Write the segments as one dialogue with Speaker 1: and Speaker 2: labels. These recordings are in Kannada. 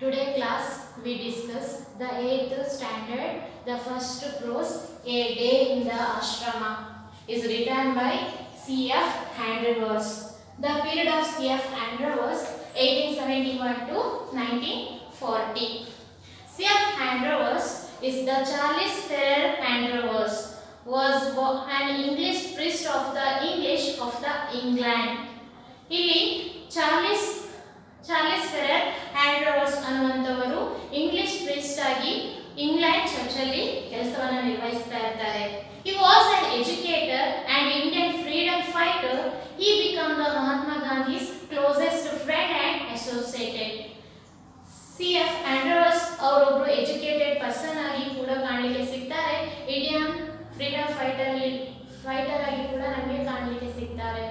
Speaker 1: Today class we discuss the 8th standard, the first prose, A Day in the Ashrama, is written by C.F. Andrews. The period of C.F. Andrews was 1871 to 1940. C.F. Andrews is the Charles Ferrer Andrews, was an English priest of the England. ಇಲ್ಲಿ ಚಾರ್ಲಿಸ್ ಫೆರರ್ ಆಂಡ್ರೂಸ್ ಅನ್ನುವಂಥವರು ಇಂಗ್ಲಿಷ್ ಪ್ರೀಸ್ಟ್ ಆಗಿ ಇಂಗ್ಲೆಂಡ್ ಚರ್ಚಲ್ಲಿ ಕೆಲಸವನ್ನು ನಿರ್ವಹಿಸ್ತಾ ಇರ್ತಾರೆ. He was an educator and Indian freedom fighter. He became the Mahatma Gandhi's closest friend and associated. C.F. Andrews ಅವರೊಬ್ಬರು ಎಜುಕೇಟೆಡ್ ಪರ್ಸನ್ ಆಗಿ ಕೂಡ ಕಾಣಲಿಕ್ಕೆ ಸಿಗ್ತಾರೆ. ಇಂಡಿಯನ್ ಫ್ರೀಡಮ್ ಫೈಟರ್ ಆಗಿ ಕೂಡ ನಮಗೆ ಕಾಣಲಿಕ್ಕೆ ಸಿಗ್ತಾರೆ.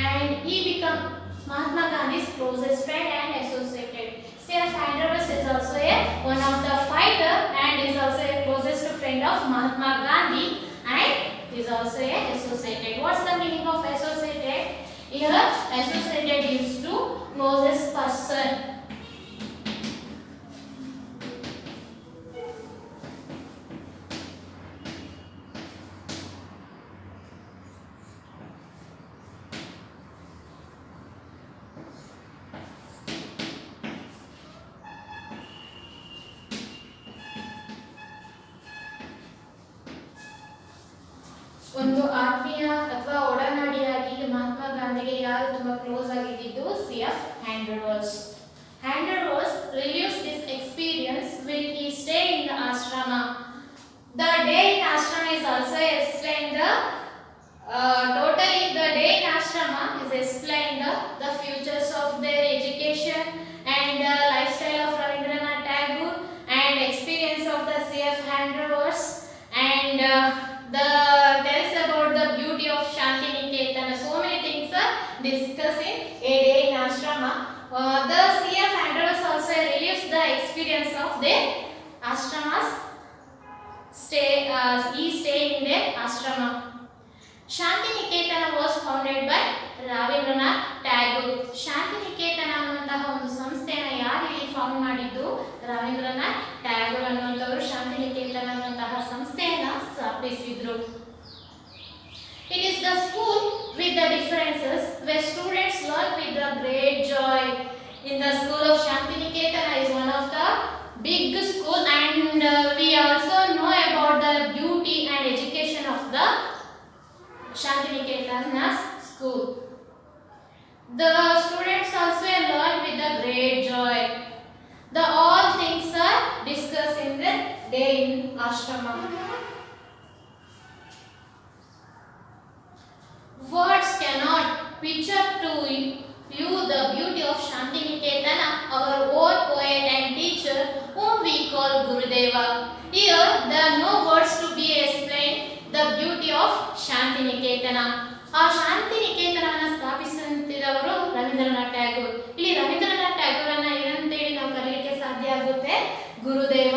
Speaker 1: And he became Mahatma Gandhi's closest friend and associated. C.F. Andrews is also one of the fighter and is also a closest friend of Mahatma Gandhi and is also a associated. What's the meaning of associated? Here associated is to closest person. ಒಂದು ಆತ್ಮೀಯ ಅಥವಾ ಒಡನಾಡಿಯಾಗಿ ಮಹಾತ್ಮ ಗಾಂಧಿಗೆ ಯಾರು ತುಂಬಾ ಕ್ಲೋಸ್ ಆಗಿದ್ದು C F. Andrews. Andrews relieves this experience when he stay in the ashrama. The day in ashrama is also explained totally the day in ashrama is explained the futures of their education and the lifestyle of Rabindranath Tagore and experience of the C.F. Andrews and the tells about the beauty of Shantiniketan. So many things are discussed in A Day in Ashrama. The C.F. Andrews also relieves the experience of their ashramas. He stay in their ashrama. Shantiniketan was founded by Rabindranath Tagore. Shantiniketan ಅನ್ನುವಂತಹ ಒಂದು ಸಂಸ್ಥೆಯನ್ನು ಯಾರು ಇಲ್ಲಿ ಫೌಂಡ್ ಮಾಡಿದ್ದು? ರವೀಂದ್ರನಾಥ್ ಟ್ಯಾಗೋರ್ ಅನ್ನುವಂಥವರು ಶಾಂತಿನಿಕೇತನ ಅನ್ನುವಂತಹ ಸಂಸ್ಥೆಯನ್ನು ಸ್ಥಾಪಿಸಿದ್ರು. It is the school with the differences where students learn with the great joy. In the school of Shantiniketana is one of the big school and we also know about the beauty and education of the Shantiniketana school. The students also learn with the great joy. The all things are discussed in the day in ashrama. Words cannot picture to you the beauty of Shantiniketana, our old poet and teacher whom we call Gurudeva. Here there are no words to be explained the beauty of Shantiniketana. ಆ ಶಾಂತಿನಿಕೇತನವನ್ನು ಸ್ಥಾಪಿಸಿದವರು ರವೀಂದ್ರನಾಥ್ ಟ್ಯಾಗೋರ್. ಇಲ್ಲಿ ರವೀಂದ್ರನಾಥ್ ಟ್ಯಾಗೋರನ್ನ ಏನಂತೇಳಿ ನಾವು ಕರೆಯಲಿಕ್ಕೆ ಸಾಧ್ಯ ಆಗುತ್ತೆ? ಗುರುದೇವ.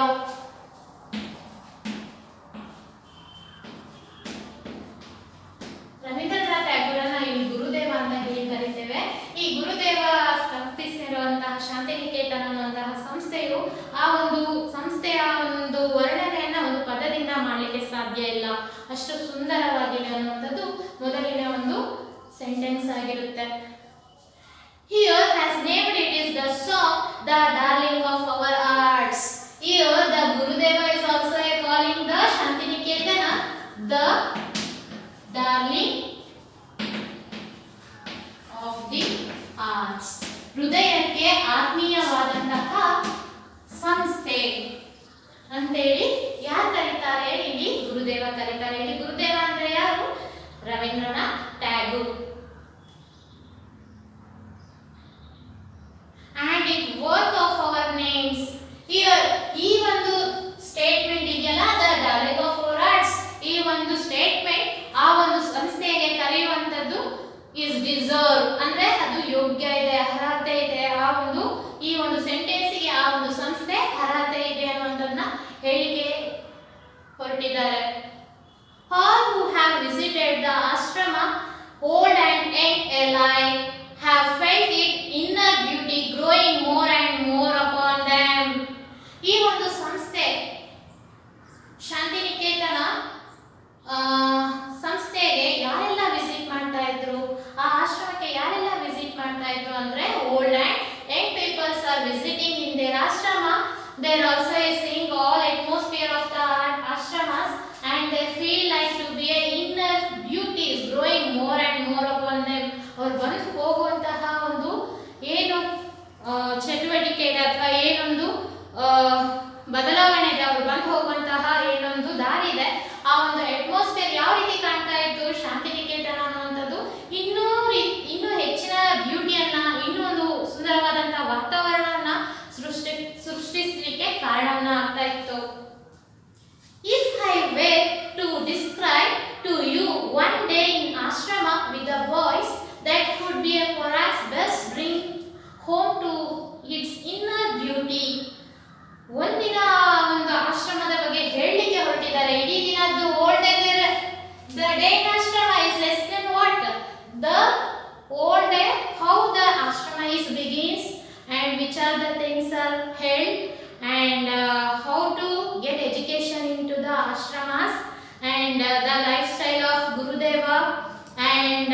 Speaker 1: ರವೀಂದ್ರನಾಥ್ ಟ್ಯಾಗೋರನ್ನ ಇಲ್ಲಿ ಗುರುದೇವ ಅಂತ ಹೇಳಿ ಕರೀತೇವೆ. ಈ ಗುರುದೇವ ಸ್ಥಾಪಿಸಿರುವಂತಹ ಶಾಂತಿನಿಕೇತನ ಅನ್ನುವಂತಹ ಸಂಸ್ಥೆಯು ಆ ಒಂದು ಸಂಸ್ಥೆಯ ಒಂದು ವರ್ಣನೆಯನ್ನ ಒಂದು ಪದದಿಂದ ಮಾಡಲಿಕ್ಕೆ ಸಾಧ್ಯ ಇಲ್ಲ, ಅಷ್ಟು ಸುಂದರವಾಗಿದೆ ಅನ್ನುವಂಥದ್ದು ಮೊದಲಿನ ಒಂದು ಸೆಂಟೆನ್ಸ್ ಆಗಿರುತ್ತೆ. Here has named it is the song the darling of our hearts. Here the Gurudeva is also calling the Shantiniketana the darling of the hearts. ಹೃದಯಕ್ಕೆ ಆತ್ಮೀಯವಾದಂತಹ ಸಂಸ್ಥೆ ಅಂತೇಳಿ ಯಾರು ಕರೀತಾರೆ? ಇಲ್ಲಿ ಗುರುದೇವ ಕರೀತಾರೆ. ಇಲ್ಲಿ ಗುರುದೇವ ಅಂದ್ರೆ ಯಾರು? Ravindranath Tagore. And it worth of our names. Here ಈ ಒಂದು ಸ್ಟೇಟ್ಮೆಂಟ್ ಇದೆಯಲ್ಲ, the darling of our hearts, ಈ ಒಂದು ಸ್ಟೇಟ್ಮೆಂಟ್ ಆ ಒಂದು ಸಂಸ್ಥೆಗೆ ಕರೆಯುವಂತದ್ದು is deserve ಅಂದ್ರೆ ಅದು ಯೋಗ್ಯ ಇದೆ, ಅರ್ಹತೆ ಇದೆ. ಈ ಒಂದು ಸೆಂಟೆನ್ಸ್ಗೆ ಆ ಒಂದು ಸಂಸ್ಥೆ ಅರ್ಹತೆ ಇದೆ ಅನ್ನುವಂಥದ್ದನ್ನ ಹೇಳಿಕೆ ಹೊರಟಿದ್ದಾರೆ. All who have visited the ashrama, old and young alike, have felt its inner beauty growing more and more upon there also is seeing all atmosphere of the ashramas, and they feel like to be a inner beauty is growing more and more upon them. ಅವರು ಬಂದು ಹೋಗುವಂತಹ ಒಂದು ಏನು ಚಟುವಟಿಕೆ ಇದೆ ಅಥವಾ ಏನೊಂದು ಬದಲಾವಣೆ ಇದೆ, ಅವರು ಬಂದು ಹೋಗುವಂತಹ ಏನೊಂದು ದಾರಿ ಇದೆ, ಆ ಒಂದು ಅಟ್ಮಾಸ್ಫಿಯರ್ ಯಾವ ರೀತಿ ಕಾಣ್ತಾ ಇತ್ತು ಶಾಂತಿನಿಕೇತನ ಅನ್ನುವಂಥದ್ದು ಇನ್ನೂ ಹೆಚ್ಚಿನ ಬ್ಯೂಟಿಯನ್ನ, ಇನ್ನೂ ಒಂದು ಸುಂದರವಾದಂತಹ ವಾತಾವರಣವನ್ನ ಸೃಷ್ಟಿಸಲಿಕ್ಕೆ ಕಾರಣವನ್ನ ಆಗ್ತಾ ಇತ್ತು. If I were to describe to you one day in ashrama with the boys, that could be a perhaps best bring home to its inner beauty. ಒಂದಿನ ಒಂದು ಆಶ್ರಮದ ಬಗ್ಗೆ ಹೇಳಲಿಕ್ಕೆ ಹೊರಟಿದ್ದಾರೆ. ಇಡೀ ದಿನದ್ದು whole day the day in ashrama is explain what the whole day, how the ashrama is begins and which are the things are held, and how to get education into the ashramas, and the lifestyle of Gurudeva, and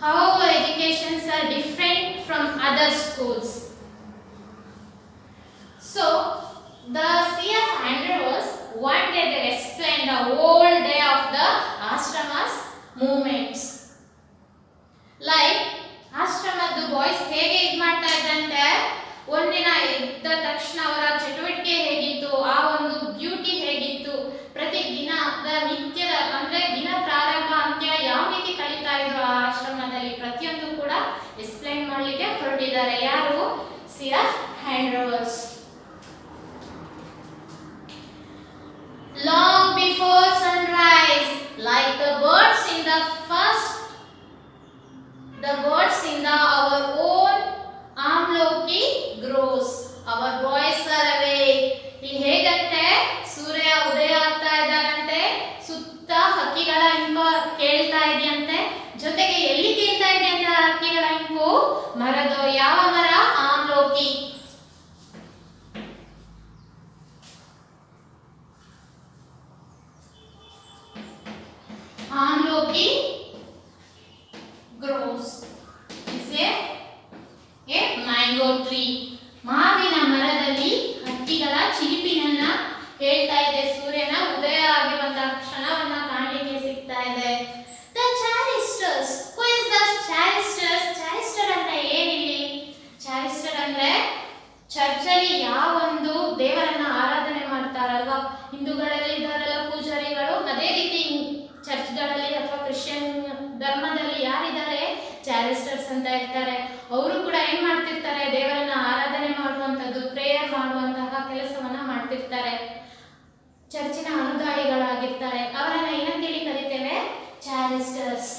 Speaker 1: how educations are different from other schools. So the C.F. Andrews one day they explained the whole day of the ashramas movements, like ಆಶ್ರಮದ ಬಾಯ್ಸ್ ಹೇಗೆ ಇದು ಮಾಡ್ತಾ ಇದ್ದಂತೆ, ಒಂದಿನ ಎದ್ದ ತಕ್ಷಣ ಅವರ ಚಟುವಟಿಕೆ ಹೇಗಿತ್ತು, ಆ ಒಂದು ಬ್ಯೂಟಿ ಹೇಗಿತ್ತು, ಪ್ರತಿ ದಿನದ ನಿತ್ಯದ ಅಂದ್ರೆ ದಿನ ಪ್ರಾರಂಭ ಅಂತ್ಯ ಯಾವ ರೀತಿ ಕಳೀತಾ ಇದ್ರು ಆ ಆಶ್ರಮದಲ್ಲಿ, ಪ್ರತಿಯೊಂದು ಕೂಡ ಎಕ್ಸ್ಪ್ಲೈನ್ ಮಾಡಲಿಕ್ಕೆ ಹೊರಟಿದ್ದಾರೆ. ಯಾರು? C.F. Andrews. Long before sunrise, like the birds in the our own amloki grows, our boys are awake. ಇಲ್ಲಿ ಹೇಗಂತೆ ಸೂರ್ಯ ಉದಯ ಆಗ್ತಾ ಇದ್ದಾನಂತೆ, ಸುತ್ತ ಹಕ್ಕಿಗಳ ಇಂಪು ಕೇಳ್ತಾ ಇದೆಯಂತೆ, ಜೊತೆಗೆ ಎಲ್ಲಿ ಕೇಳ್ತಾ ಇದೆಯಂತೆ ಹಕ್ಕಿಗಳ ಇಂಪು? ಮರದ. ಯಾವ ಮರ? ಆಮ್ಲೋಕಿ. ಆಮ್ಲೋಕಿ grows is a mango tree. ಮಾವಿನ ಮರದಲ್ಲಿ ಹಕ್ಕಿಗಳ ಚಿಲಿಪಿನನ್ನ ಹೇಳ್ತಾ ಇದೆ, ಸೂರ್ಯನ ಉದಯ ಆಗಿರುವಂತಹ ಕ್ಷಣವನ್ನ ಕಾಣಲಿಕ್ಕೆ ಸಿಗ್ತಾ ಇದೆ. The choristers, who is the choristers? chorister ಅಂದ್ರೆ ಏನಿಲ್ಲಿ? chorister ಅಂದ್ರೆ ಚರ್ಚಲ್ಲಿ ಯಾವೊಂದು ದೇವರನ್ನ ಆರಾಧನೆ ಮಾಡ್ತಾರಲ್ವಾ, ಹಿಂದೂಗಳಲ್ಲಿ ಇದ್ದಾರಲ್ಲ ಪೂಜಾರಿಗಳು, ಅದೇ ರೀತಿ ಚರ್ಚ್ಗಳಲ್ಲಿ ಅಥವಾ ಕ್ರಿಶ್ಚಿಯನ್ ಧರ್ಮದಲ್ಲಿ ಯಾರಿದ್ದಾರೆ ಚಾರಿಸ್ಟರ್ಸ್ ಅಂತ ಇರ್ತಾರೆ. ಅವರು ಕೂಡ ಏನ್ ಮಾಡ್ತಿರ್ತಾರೆ? ದೇವರನ್ನ ಆರಾಧನೆ ಮಾಡುವಂತದ್ದು, ಪ್ರೇಯರ್ ಮಾಡುವಂತಹ ಕೆಲಸವನ್ನ ಮಾಡ್ತಿರ್ತಾರೆ. ಚರ್ಚಿನ ಅನುದಾಯಿಗಳಾಗಿರ್ತಾರೆ. ಅವರನ್ನ ಏನಂತೇಳಿ ಕರಿತೇವೆ? ಚಾರಿಸ್ಟರ್ಸ್.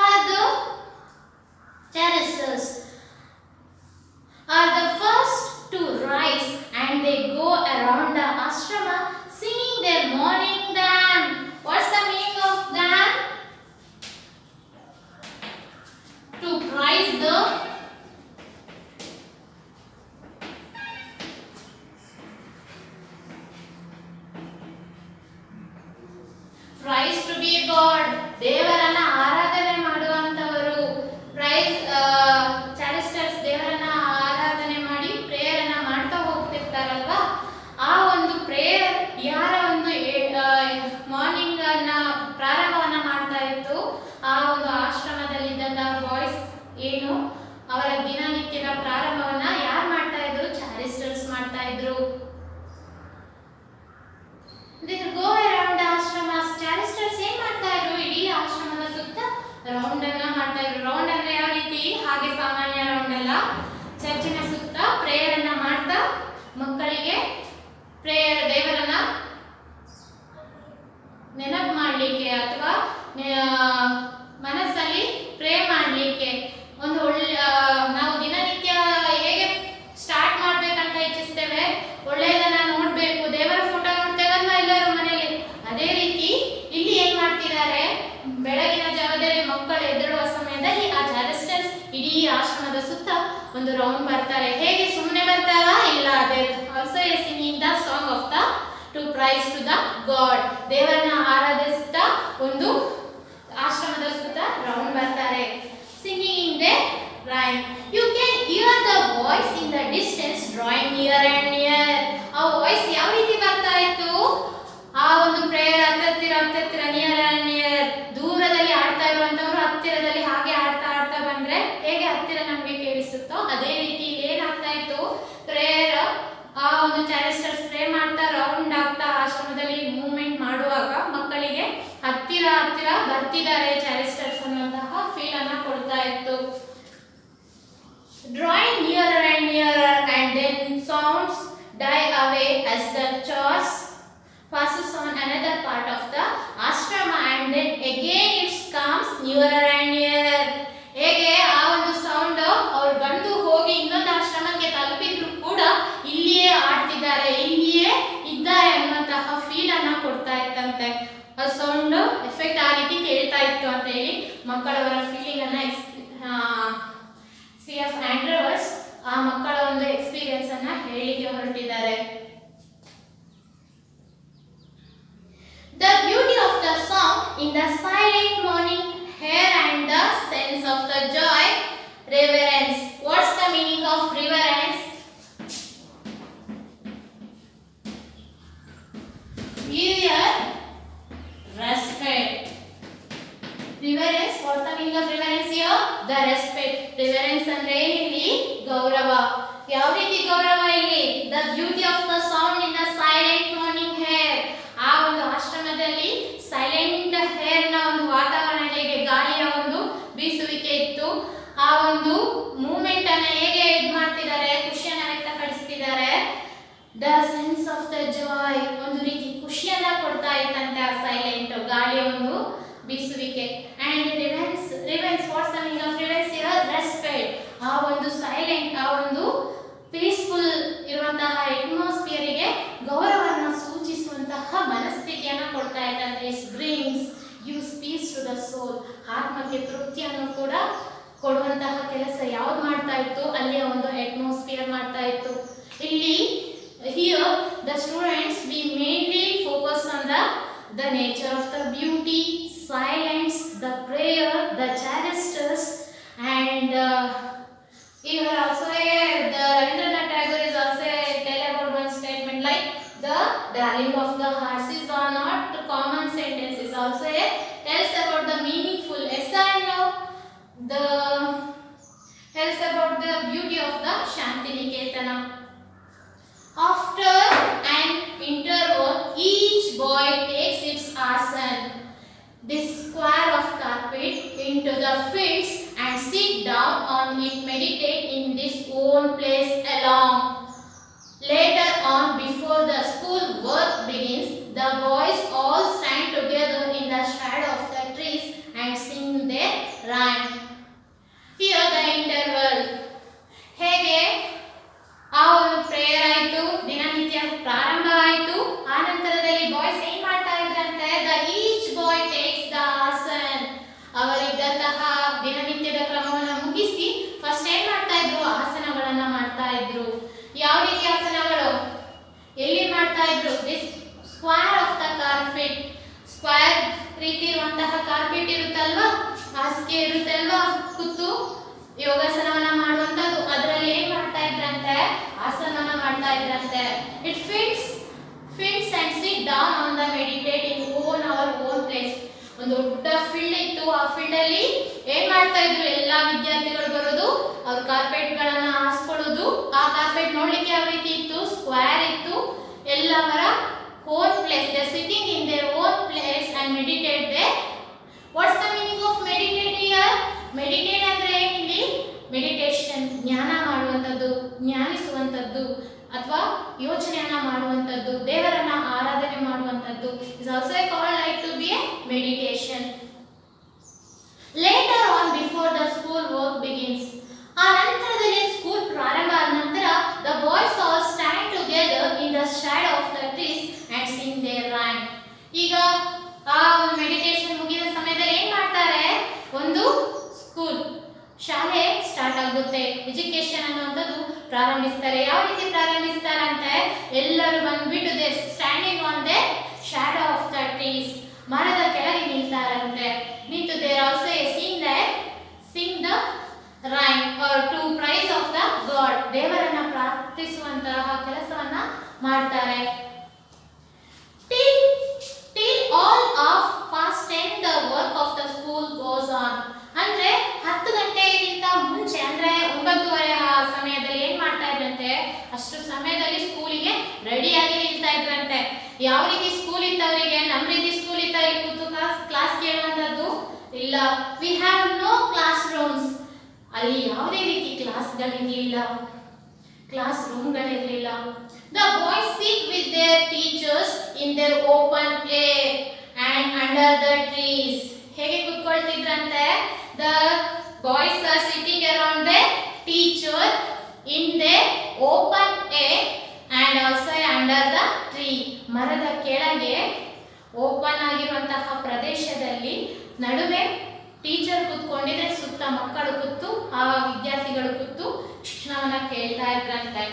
Speaker 1: ಅದು choristers are the first to rise, and they go around the ashrama singing their morning dance. What's the meaning of that? To praise the praise to be God. ದೇವರನ್ನ ಆರಾಧನೆ ಮಾಡುವಂತವರು. ಪ್ರೈಸ್ ಚಾರಿಸ್ಟರ್ಸ್ ದೇವರನ್ನ ಆರಾಧನೆ ಮಾಡಿ ಪ್ರೇಯರ್ ಅನ್ನ ಮಾಡ್ತಾ ಹೋಗ್ತಿರ್ತಾರಲ್ವಾ, ಆ ಒಂದು ಪ್ರೇಯರ್ ಯಾರ ಒಂದು ಮಾರ್ನಿಂಗ್ ಅನ್ನ ಪ್ರಾರಂಭವನ್ನ ಮಾಡ್ತಾ ಇತ್ತು, ಆ ಒಂದು ಆಶ್ರಮದಲ್ಲಿದ್ದಂತ ಬಾಯ್ಸ್ ಏನು ಅವರ ದಿನನಿತ್ಯದ ಪ್ರಾರಂಭವನ್ನ ಯಾರು ಮಾಡ್ತಾ ಇದ್ರು? ಚಾರಿಸ್ಟರ್ಸ್ ಮಾಡ್ತಾ ಇದ್ರು. They go around the ashramas. ಚಾರಿಸ್ಟರ್ಸ್ ಏನ್ ಮಾಡ್ತಾ ಇದ್ರು? ಇಡೀ ಆಶ್ರಮದ ಸುತ್ತ ರೌಂಡ್ ಅನ್ನ ಮಾಡ್ತಾ ಇದ್ರು. ರೌಂಡ್ ಅಂದ್ರೆ ಯಾವ ರೀತಿ? ಹಾಗೆ ಸಾಮಾನ್ಯ ರೌಂಡ್ ಅಲ್ಲ, ಚರ್ಚಿನ ಸುತ್ತ ಪ್ರೇಯರ್ ಅನ್ನ ಮಾಡ್ತಾ ಮಕ್ಕಳಿಗೆ ಪ್ರೇಯರ್, ದೇವರನ್ನ ನೆನಪು ಮಾಡಲಿಕ್ಕೆ ಅಥವಾ ಮನಸ್ಸಲ್ಲಿ ಪ್ರೇ ಮಾಡಲಿಕ್ಕೆ, ಒಂದು ಒಳ್ಳೆ ನಾವು ದಿನನಿತ್ಯ ಹೇಗೆ ಸ್ಟಾರ್ಟ್ ಮಾಡ್ಬೇಕಂತ ಇಚ್ಛಿಸ್ತೇವೆ, ಒಳ್ಳೆಯದನ್ನ ನೋಡ್ಬೇಕು, ದೇವರ ಫೋಟೋ ನೋಡ್ತೇವಲ್ವಾ ಎಲ್ಲರೂ ಮನೆಯಲ್ಲಿ, ಅದೇ ರೀತಿ ಇಲ್ಲಿ ಏನ್ ಮಾಡ್ತಿದ್ದಾರೆ? ಬೆಳಗಿನ ಜಾವದಲ್ಲಿ ಮಕ್ಕಳು ಎದ್ದೇಳುವ ಸಮಯದಲ್ಲಿ ಆ ಚಾರಿಸ್ಟರ್ಸ್ ಇಡೀ ಆಶ್ರಮದ ಸುತ್ತ ಒಂದು ರೌಂಡ್ ಬರ್ತಾರೆ. ಹೇಗೆ ಸುಮ್ಮನೆ ಬರ್ತಾರಾ? ಇಲ್ಲ, they also a singing the song of the to praise to the god. ದೇವರನ್ನ ಆರಾಧಿಸ್ತಾ ಒಂದು ಆಶ್ರಮದ ಸುತ್ತ ರೌಂಡ್ ಬರ್ತಾರೆ. Singing in the rhyme. You can hear the ಹತ್ತಿರ ನಮಗೆ ಕೇಳಿಸುತ್ತೋ ಅದೇ ರೀತಿ ಇಲ್ಲಿ ಏನಾಗ್ತಾ ಇತ್ತು, ಪ್ರೇಯರ್ ಆ ಒಂದು ಚಾರಿಸ್ಟರ್ಸ್ ಪ್ರೇ ಮಾಡ್ತಾ ರೌಂಡ್ ಆಗ್ತಾ ಆಶ್ರಮದಲ್ಲಿ ಮೂವ್ಮೆಂಟ್ ಮಾಡುವಾಗ ಮಕ್ಕಳಿಗೆ ಹತ್ತಿರ ಹತ್ತಿರ ಬರ್ತಿದ್ದಾರೆ ಚಾರಿಸ್ಟರ್ಸ್ ಅನ್ನುವಂತಹ ಫೀಲ್ ಅನ್ನ ಕೊಡ್ತಾ ಇತ್ತು. Drawing nearer and nearer and then sounds die away as the chorus passes on another part of the ashrama and then again it comes nearer and nearer. ಹೇಗೆ ಆ ಒಂದು ಸೌಂಡ್ ಅವ್ರು ಬಂದು ಹೋಗಿ ಇನ್ನೊಂದು ಆಶ್ರಮಕ್ಕೆ ತಲುಪಿದ್ರು ಕೂಡ ಇಲ್ಲಿಯೇ ಆಡ್ತಿದ್ದಾರೆ, ಇಲ್ಲಿಯೇ ಇದ್ದಾರೆ ಅನ್ನುವಂತಹ ಫೀಲ್ ಅನ್ನ ಕೊಡ್ತಾ ಇತ್ತಂತೆ. ಆ ಸೌಂಡ್ ಎಫೆಕ್ಟ್ ಆ ರೀತಿ ಕೇಳ್ತಾ ಇತ್ತು ಅಂತ ಹೇಳಿ ಮಕ್ಕಳವರ ಫೀಲಿಂಗ್ ಅನ್ನ CF ಆಂಡ್ರವರ್ಸ್ ಆ ಮಕ್ಕಳ ಒಂದು ಎಕ್ಸ್ಪೀರಿಯನ್ಸ್ ಅನ್ನ ಹೇಳಿಕೆ ಹೊರಟಿದ್ದಾರೆ. The beauty of the song in the silent morning air and the sense of the joy, reverence. What's the meaning of reverence? Give your respect. Reverence. What's the meaning of reverence here? The respect. Reverence ಅಂದ್ರೆ ಏನಿಲ್ಲಿ ಗೌರವ. ಯಾವ ರೀತಿ ಗೌರವ ಇಲ್ಲಿ? The beauty of the sound in the silent morning air. ಆ ಒಂದು ಆಶ್ರಮದಲ್ಲಿ ಸೈಲೆಂಟ್ ಹೇರ್ ನ ಒಂದು ವಾತಾವರಣ ಹೇಗೆ, ಗಾಳಿಯ ಒಂದು ಬೀಸುವಿಕೆ ಇತ್ತು, ಆ ಒಂದು ಮೂವ್ಮೆಂಟ್ ಅನ್ನ ಹೇಗೆ ಇದು ಮಾಡ್ತಿದ್ದಾರೆ, ಖುಷಿಯನ್ನ ವ್ಯಕ್ತಪಡಿಸ್ತಿದ್ದಾರೆ. The sense of the joy, ಒಂದು ರೀತಿ ಖುಷಿಯನ್ನ ಕೊಡ್ತಾ ಇತ್ತಂತೆ ಆ ಸೈಲೆಂಟ್ ಗಾಳಿಯ ಒಂದು ಬೀಸುವಿಕೆ. And reverence. Reverence what's the meaning of reverence here? Respect. ಆ ಒಂದು ಸೈಲೆಂಟ್, ಆ ಒಂದು ಪೀಸ್ಫುಲ್ ಇರುವಂತಹ ಅಟ್ಮಾಸ್ಫಿಯರ್ ಗೆ ಗೌರವವನ್ನು ಸೂಚಿಸುವಂತಹ ಮನಸ್ಥಿತಿಯನ್ನು ಕೊಡ್ತಾ ಇದ್ದಂತೆ. It brings gives peace to the soul. ಆತ್ಮಕ್ಕೆ ತೃಪ್ತಿಯನ್ನು ಕೂಡ ಕೊಡುವಂತಹ ಕೆಲಸ ಯಾವ್ದು ಮಾಡ್ತಾ ಇತ್ತು, ಅಲ್ಲಿಯ ಒಂದು ಅಟ್ಮಾಸ್ಫಿಯರ್ ಮಾಡ್ತಾ ಇತ್ತು. ಇಲ್ಲಿ here the students we mainly focus on the nature of the beauty, silence, the prayer, the choristers, and here also the Rabindranath Tagore is also tell about one statement like the darling of the hearts is not common sentences, also tells about the meaningful. Yes, I know the tells about the beauty of the Shantiniketana. After an interval, each boy takes its asan, this square of carpet, into the fields and sit down on it, meditate in this own place alone. Later on, before the school work begins, the boys all stand together in the shadow of the trees and sing their rhyme. Here the interval. ಹೇಗೆ ಆ ಒಂದು ಪ್ರೇಯರ್ ಆಯಿತು, ದಿನನಿತ್ಯ ಪ್ರಾರಂಭ ಆಯಿತು. ಆ ನಂತರದಲ್ಲಿ ಬಾಯ್ಸ್ ಏನ್ ಮಾಡ್ತಾ ಇದ್ರಂತೆ, the each boy takes the asan. ಅವರಿದ್ದಂತಹ ದಿನನಿತ್ಯದ ಕ್ರಮವನ್ನು ಮುಗಿಸಿ ಫಸ್ಟ್ ಏನ್ ಮಾಡ್ತಾ ಇದ್ರು, ಆಸನಗಳನ್ನ ಮಾಡ್ತಾ ಇದ್ರು. ಯಾವ ರೀತಿ ಆಸನಗಳು, ಎಲ್ಲಿ ಮಾಡ್ತಾ ಇದ್ರು? This square of the carpet. Square ರೀತಿ ಇರುವಂತಹ ಕಾರ್ಪೆಟ್ ಇರುತ್ತಲ್ವಾ, ಹಾಸಿಗೆ ಇರುತ್ತಲ್ವಾ, ಕೂತು ಯೋಗಾಸನವನ್ನ ಮಾಡುವಂತದ್ದು, ಅದರಲ್ಲಿ ಏನ್ ಮಾಡ್ತಾ ಇದ್ರಂತೆ, ಆಸನವನ್ನ ಮಾಡ್ತಾ ಇದ್ರಂತೆ. It fits and sit down on the meditate in own our own place. ಒಂದು ದೊಡ್ಡ ಫೀಲ್ಡ್ ಇತ್ತು, ಆ ಫೀಲ್ಡ್ ಅಲ್ಲಿ ಏನ್ ಮಾಡ್ತಾ ಇದ್ರು, ಎಲ್ಲಾ ವಿದ್ಯಾರ್ಥಿಗಳು ಬರೋದು, ಅವ್ರ ಕಾರ್ಪೆಟ್ ಗಳನ್ನ ಹಾಸ್ಕೊಳ್ಳೋದು. ಆ ಕಾರ್ಪೆಟ್ ನೋಡ್ಲಿಕ್ಕೆ ಯಾವ ರೀತಿ ಇತ್ತು, ಸ್ಕ್ವೇರ್ ಇತ್ತು. ಎಲ್ಲವರ own place, they sitting in their own place and meditate they. What's the meaning of meditate here? Meditate ಅಂದ್ರೆ ಏನಿಲ್ಲಿ? ಮೆಡಿಟೇಷನ್, ಜ್ಞಾನ ಮಾಡುವಂಥದ್ದು, ಜ್ಞಾನಿಸುವಂಥದ್ದು ಅಥವಾ ಯೋಚನೆಯನ್ನ ಮಾಡುವಂಥದ್ದು, ದೇವರನ್ನ ಆರಾಧನೆ ಮಾಡುವಂಥದ್ದು. Is also called like to be a meditation. Later on before the school work begins. ಆ ನಂತರದಲ್ಲಿ ಸ್ಕೂಲ್ ಪ್ರಾರಂಭ ಆದ ನಂತರ the boys all stand together in the shadow of the trees and sing their rhyme. ಈಗ ಆ ಒಂದು ಮೆಡಿಟೇಷನ್ ಮುಗಿದ ಸಮಯದಲ್ಲಿ ಏನ್ ಮಾಡ್ತಾರೆ, ಒಂದು ಸ್ಕೂಲ್ ಶಾಲೆ ಸ್ಟಾರ್ಟ್ ಆಗುತ್ತೆ, ಎಜುಕೇಶನ್ ಅನ್ನುವಂಥದ್ದು ಪ್ರಾರಂಭಿಸ್ತಾರೆ. ಯಾವ ರೀತಿ ಪ್ರಾರಂಭಿಸ್ತಾರಂತೆ, ಎಲ್ಲರೂ ಬಂದ್ಬಿಟ್ಟು they standing on the shadow of the trees, ಮರದ ಕೆಳಗೆ ನಿಲ್ತಾರಂತೆ. ನಿಂತು there also sing the rhyme or to praise of the god, ದೇವರನ್ನ ಪ್ರಾರ್ಥಿಸುವಂತಹ ಕೆಲಸವನ್ನ ಮಾಡ್ತಾರೆ. Till all of past 10 the work of the school goes on. ಅಂದ್ರೆ 10 ಗಂಟೆಗಿಂತ ಮುಂಚೆ, ಅಂದ್ರೆ ರೆಡಿಯಾಗಿ ನಿಲ್ತಾ ಇದ್ರಂತೆ. ಯಾವ ರೀತಿ ಸ್ಕೂಲ್ ಇತ್ತವರಿಗೆ, ನಮ್ಮ ರೀತಿ ಸ್ಕೂಲ್ ಇತ್ತ ಇಲ್ಲಿ ಕೂತು ಕ್ಲಾಸ್ ಕೇಳುವಂತದ್ದು ಇಲ್ಲ. We have no class rooms. ಅಲ್ಲಿ ಯಾವುದೇ ರೀತಿ ಕ್ಲಾಸ್ಗಳಿರಲಿಲ್ಲ, ಕ್ಲಾಸ್ ರೂಮ್ಗಳಿರಲಿಲ್ಲ. The boys sit with their teachers in their open air and under the trees. ಹೇಗೆ ಕೂತ್ಕೊಳ್ತಿದ್ರಂತೆ? The boys are sitting around the teacher in their open air and also under the tree. ಮರದ ಕೆಳಗೆ ಓಪನ್ ಆಗಿರುವಂತಹ ಪ್ರದೇಶದಲ್ಲಿ ನಡುವೆ ಟೀಚರ್ ಕೂತ್ಕೊಂಡಿದ್ರೆ ಸುತ್ತ ಮಕ್ಕಳು ಕೂತು, ಆ ವಿದ್ಯಾರ್ಥಿಗಳು ಕೂತು ಶಿಕ್ಷಣವನ್ನ ಕೇಳ್ತಾ ಇದ್ರಂತೆ,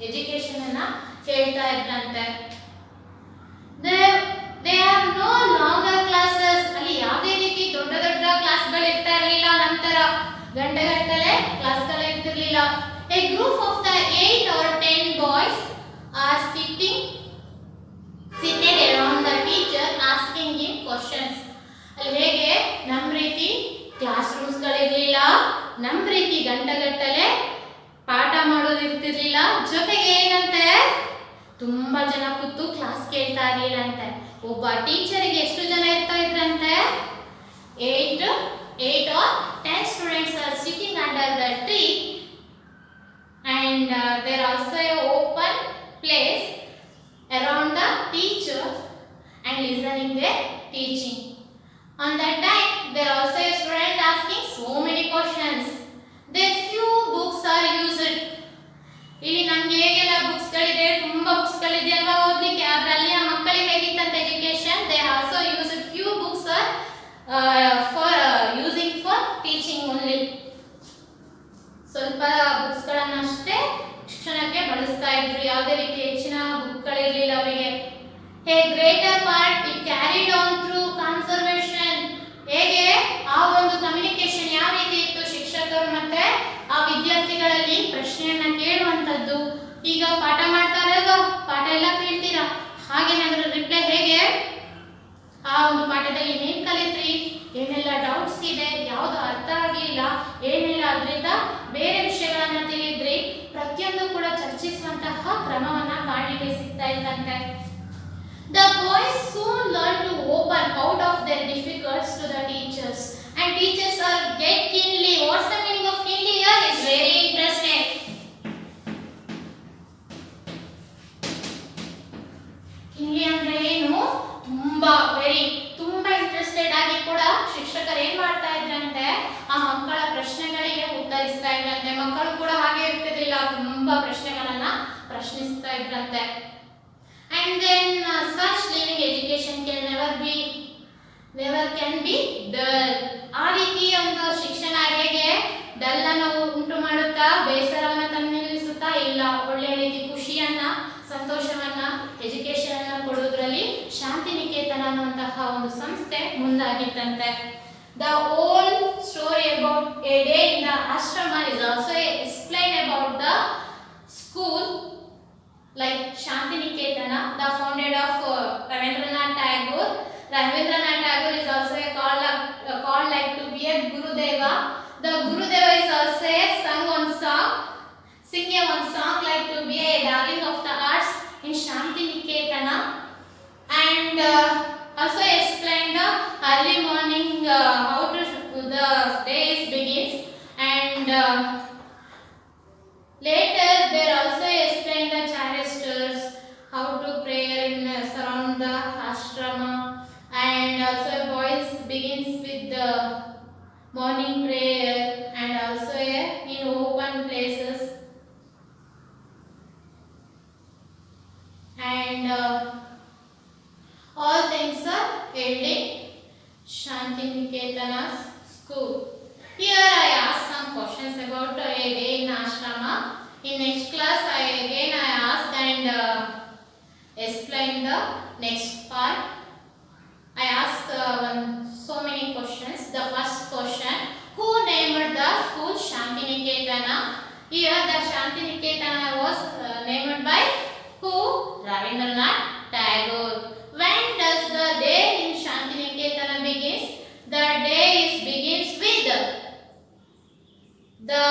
Speaker 1: ಎಜುಕೇಶನ್ ಅನ್ನ ಕೇಳ್ತಾ ಇದ್ರಂತೆ. There are no longer classes. ಅಲ್ಲಿ ಯಾವುದೇ ರೀತಿ ದೊಡ್ಡ ದೊಡ್ಡ ಕ್ಲಾಸ್ಗಳು ಇರ್ತಾ ಇರಲಿಲ್ಲ. ನಂತರ ಗಂಟೆಗಟ್ಟಲೆ ಕ್ಲಾಸ್ಗಳು ಇರ್ತಿರ್ಲಿಲ್ಲ. A group of the 8 or 10 boys are seated around the teacher asking him questions. ಅಲ್ಲಿ ಹೇಗೆ ನಮ್ಮ ರೀತಿ ಕ್ಲಾಸ್ ರೂಮ್ಸ್ ಗಳಿರಲಿಲ್ಲ, ನಮ್ಮ ರೀತಿ ಗಂಟೆಗಟ್ಟಲೆ ಪಾಠ ಮಾಡೋದು ಇರ್ತಿರ್ಲಿಲ್ಲ. ಜೊತೆಗೆ ಏನಂತೆ, ತುಂಬಾ ಜನ ಕೂತು ಕ್ಲಾಸ್ ಕೇಳ್ತಾ ಇರಲಿಲ್ಲ ಅಂತೆ. ಒಬ್ಬ ಟೀಚರಿಗೆ ಎಷ್ಟು ಜನ ಇರ್ತಾ ಇದ್ರಂತೆ? 8 or 10 students are sitting under the tree and there also a open place around the teacher and listening their teaching. On that time there also a student asking so many questions. Their few books are used. ಇಲ್ಲಿ ನಮ್ಗೆ ಹೇಗೆಲ್ಲ ಬುಕ್ಸ್ ಗಳಿದೆ, ತುಂಬಾ ಬುಕ್ಸ್ ಗಳಿದೆ ಅಲ್ವಾ ಓದ್ಲಿಕ್ಕೆ. ಅದರಲ್ಲಿ ಆ ಮಕ್ಕಳಿಗೆ ಹೇಗಿತ್ತಂತ education, they also used few books for using for teaching only. ಸ್ವಲ್ಪ ಬುಕ್ಸ್ ಗಳನ್ನಷ್ಟೇ ಶಿಕ್ಷಣಕ್ಕೆ ಬಳಸ್ತಾ ಇದ್ರು, ಯಾವುದೇ ರೀತಿ ಹೆಚ್ಚಿನ ಬುಕ್ಗಳಿರಲಿಲ್ಲ ಅವರಿಗೆ. A greater part it carried on through conservation. ಹೇಗೆ ಆ ಒಂದು ಕಮ್ಯುನಿಕೇಶನ್ ಯಾವ ರೀತಿ ಇತ್ತು, ಶಿಕ್ಷಕರು ಮತ್ತೆ ಆ ವಿದ್ಯಾರ್ಥಿಗಳಲ್ಲಿ ಪ್ರಶ್ನೆಯನ್ನ ಕೇಳುವಂತದ್ದು. ಈಗ ಪಾಠ ಮಾಡ್ತಾರಲ್ವಾ, ಪಾಠ ಎಲ್ಲ ಕೇಳ್ತೀರಾ, ಹಾಗೆ ಅದರ ರಿಪ್ಲೈ ಹೇಗೆ, ಆ ಒಂದು ಪಾಠದಲ್ಲಿ ಏನ್ ಕಲಿತ್ರಿ, ಏನೆಲ್ಲ ಡೌಟ್ಸ್ ಇದೆ, ಯಾವುದು ಅರ್ಥ ಆಗಲಿಲ್ಲ, ಏನೆಲ್ಲ ಅದರಿಂದ ಬೇರೆ ವಿಷಯಗಳನ್ನ ತಿಳಿದ್ರಿ, ಪ್ರತಿಯೊಂದು ಕೂಡ ಚರ್ಚಿಸುವಂತಹ ಕ್ರಮವನ್ನ ಕಾಣಲಿಕ್ಕೆ ಸಿಗ್ತಾ ಇದ್ದಂತೆ. The boys soon learn to open out of their difficulties to the teachers, and teachers are get keenly. What's the meaning of keenly here? Is very interesting. keenly ಅಂದ್ರೆ ಏನು? ತುಂಬಾ ಇಂಟ್ರೆಸ್ಟೆಡ್ ಆಗಿ ಕೂಡ ಶಿಕ್ಷಕರು ಏನ್ ಮಾಡ್ತಾ ಇದ್ರಂತೆ, ಆ ಮಕ್ಕಳ ಪ್ರಶ್ನೆಗಳಿಗೆ ಉತ್ತರಿಸ್ತಾ ಇದ್ರಂತೆ. ಮಕ್ಕಳು ಕೂಡ ಹಾಗೆ ಇರ್ತಿರ್ಲಿಲ್ಲ, ತುಂಬಾ ಪ್ರಶ್ನೆಗಳನ್ನ ಪ್ರಶ್ನಿಸ್ತಾ ಇದ್ರಂತೆ. And then such living education can never can be dull. ಆ ರೀತಿಯ ಒಂದು ಶಿಕ್ಷಣ ಹೇಗೆ ಡಲ್ ಅನ್ನು ಉಂಟು ಮಾಡುತ್ತಾ, ಬೇಸರವನ್ನ ತಂದು ನಿಲ್ಲಿಸುತ್ತಾ ಇಲ್ಲ. ಒಳ್ಳೆಯ ರೀತಿ ಖುಷಿಯನ್ನ, ಸಂತೋಷವನ್ನ, ಎಜುಕೇಶನ್ ಅನ್ನ ಕೊಡುವುದರಲ್ಲಿ ಶಾಂತಿನಿಕೇತನ ಅನ್ನುವಂತಹ ಒಂದು ಸಂಸ್ಥೆ ಮುಂದಾಗಿತ್ತಂತೆ. The whole story about a day in the ashrama is also explained about the school like Shantiniketana, the founded of Ravindranath Tagore. Ravindranath Tagore is also called like to be a Gurudeva. The Gurudeva is also sing one song like to be a darling of the arts in Shantiniketana, and also explain the early morning how to the day begins, and later they also explain the choristers, how to pray in surround the ashrama, and also boys begins with the morning prayer and also in open places, and all things are held in Shantiniketana's school. Here I ask some questions about a day in ashrama. In next class I ask and explain the next part. I asked so many questions. The first question, who named the school Shantiniketana? Here the Shantiniketana was named by who? Ravindranath Tagore. When does the day in Shantiniketana begins? The day begins with the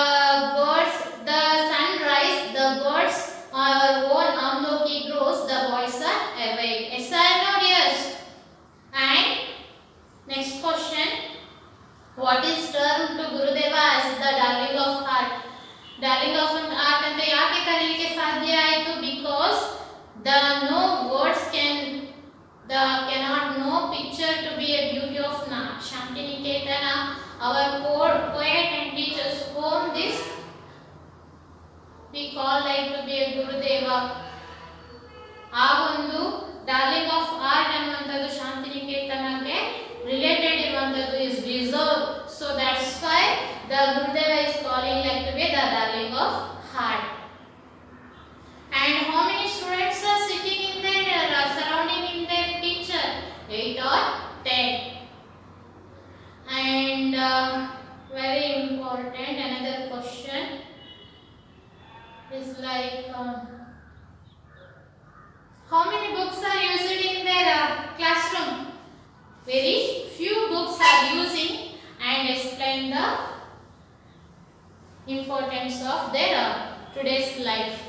Speaker 1: birds, the sunrise, the birds, our own Amloki grove. Darling of art ಅಂತ ಯಾಕೆ ಕರೀಲಿಕ್ಕೆ ಸಾಧ್ಯ ಆಯಿತು? Because the no words cannot no picture to be a beauty of Shantiniketana. Our poet and teachers whom this we call like to be a Gurudeva. ಆ ಒಂದು ಡಾರ್ಲಿಂಗ್ ಆಫ್ ಆರ್ಟ್ ಅನ್ನುವಂಥದ್ದು ಶಾಂತಿನಿಕೇತನಕ್ಕೆ ರಿಲೇಟೆಡ್ ಇರುವಂಥದ್ದು is deserve. So that's why the Gurudev is calling like to be the darling of art. And how many students are sitting in their surrounding in their teacher? 8 or 10. And very important another question is like how many books are used in their classroom? Very few books are using and explain the importance of their today's life.